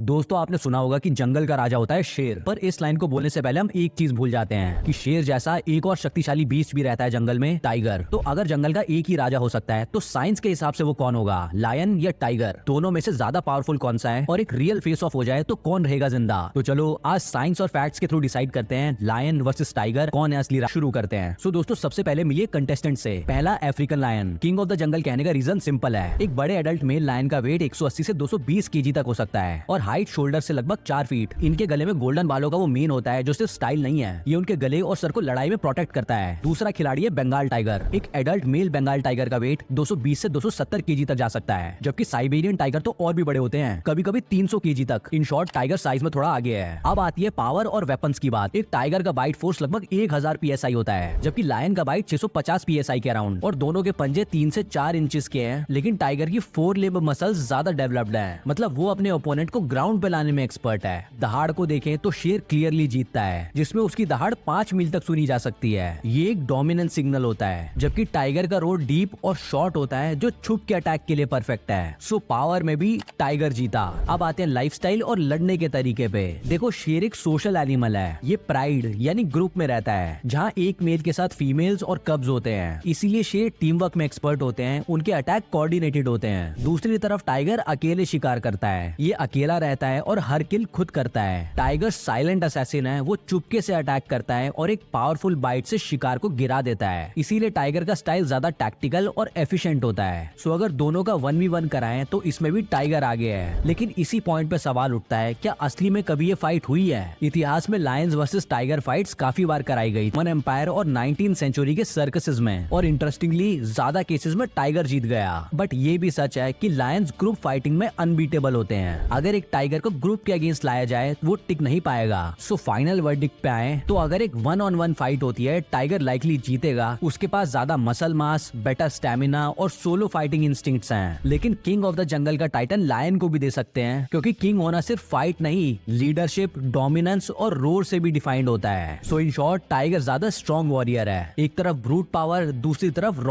दोस्तों आपने सुना होगा कि जंगल का राजा होता है शेर, पर इस लाइन को बोलने से पहले हम एक चीज भूल जाते हैं कि शेर जैसा एक और शक्तिशाली बीस्ट भी रहता है जंगल में, टाइगर। तो अगर जंगल का एक ही राजा हो सकता है तो साइंस के हिसाब से वो कौन होगा, लायन या टाइगर? दोनों में से ज्यादा पावरफुल कौन सा है? और एक रियल फेस ऑफ हो जाए तो कौन रहेगा जिंदा? तो चलो आज साइंस और फैक्ट्स के थ्रू डिसाइड करते हैं लायन वर्सेस टाइगर कौन है असली राजा। शुरू करते हैं। सो दोस्तों सबसे पहले मिलिए कंटेस्टेंट से। पहला African lion. King of the jungle कहने का रीजन सिंपल है। एक बड़े एडल्ट मेल लायन का वेट 180 से 220 केजी तक हो सकता है और हाइट शोल्डर से लगभग 4 फीट। इनके गले में गोल्डन बालों का वो मेन होता है जो सिर्फ स्टाइल नहीं है, ये उनके गले और सर को लड़ाई में प्रोटेक्ट करता है। दूसरा खिलाड़ी है बंगाल टाइगर। एक एडल्ट मेल बंगाल टाइगर का वेट 220 से 270 केजी तक जा सकता है, जबकि साइबेरियन टाइगर तो और भी बड़े होते हैं, कभी कभी 300 केजी तक। इन शॉर्ट टाइगर साइज में थोड़ा आगे है। अब आती है पावर और वेपन्स की बात। एक टाइगर का बाइट फोर्स लगभग 1000 PSI होता है, जबकि लायन का बाइट 650 PSI के अराउंड, और दोनों के पंजे 3 से 4 इंचेस के हैं। लेकिन टाइगर की 4 लिम्ब मसल्स ज्यादा डेवलप्ड है, मतलब वो अपने ओपोनेंट को ग्राउंड पे लाने में एक्सपर्ट है। दहाड़ को देखें तो शेर क्लियरली जीतता है, जिसमें उसकी दहाड़ 5 मील तक सुनी जा सकती है। ये एक डोमिनेंस सिग्नल होता है, जबकि टाइगर का रोड डीप और शॉर्ट होता है जो छुप के अटैक के लिए परफेक्ट है। सो पावर में भी टाइगर जीता। अब आते हैं लाइफस्टाइल और लड़ने के तरीके पे। देखो शेर एक सोशल एनिमल है, ये प्राइड यानी ग्रुप में रहता है, जहाँ एक मेल के साथ फीमेल्स और कब्ज होते हैं। इसीलिए शेर टीम वर्क में एक्सपर्ट होते हैं, उनके अटैक कोऑर्डिनेटेड होते हैं। दूसरी तरफ टाइगर अकेले शिकार करता है, ये अकेला रहता है और हर किल खुद करता है। टाइगर साइलेंट असैसिन है, वो चुपके से अटैक करता है और एक पावरफुल बाइट से शिकार को गिरा देता है। इसीलिए टाइगर का स्टाइल ज्यादा टैक्टिकल और एफिशिएंट होता है। सो अगर दोनों का 1v1 कराएं तो इसमें भी टाइगर आगे है। लेकिन इसी पॉइंट पे सवाल उठता है, क्या असली में कभी ये फाइट हुई है? इतिहास में लायंस वर्सेस टाइगर फाइट्स काफी बार कराई गई, वन एम्पायर और 19th सेंचुरी के सर्कसेस में, और इंटरेस्टिंगली ज्यादा केसेस में टाइगर जीत गया। बट ये भी सच है कि लायंस ग्रुप फाइटिंग में अनबीटेबल होते हैं। अगर एक टाइगर को ग्रुप के अगेंस्ट लाया जाए वो टिक नहीं पाएगा। सो फाइनल वर्डिक्ट पे आए तो अगर एक 1-on-1 फाइट होती है, टाइगर लाइकली जीतेगा। उसके पास ज्यादा मसल मास, बेटर स्टैमिना और सोलो फाइटिंग इंस्टिंक्ट्स हैं। लेकिन किंग ऑफ द जंगल का टाइटन लायन को भी दे सकते हैं, क्योंकि किंग होना सिर्फ फाइट नहीं, लीडरशिप, डोमिनेंस और रोर से भी डिफाइंड होता है। सो इन शॉर्ट टाइगर ज्यादा स्ट्रॉन्ग वॉरियर है। एक तरफ ब्रूट पावर, दूसरी तरफ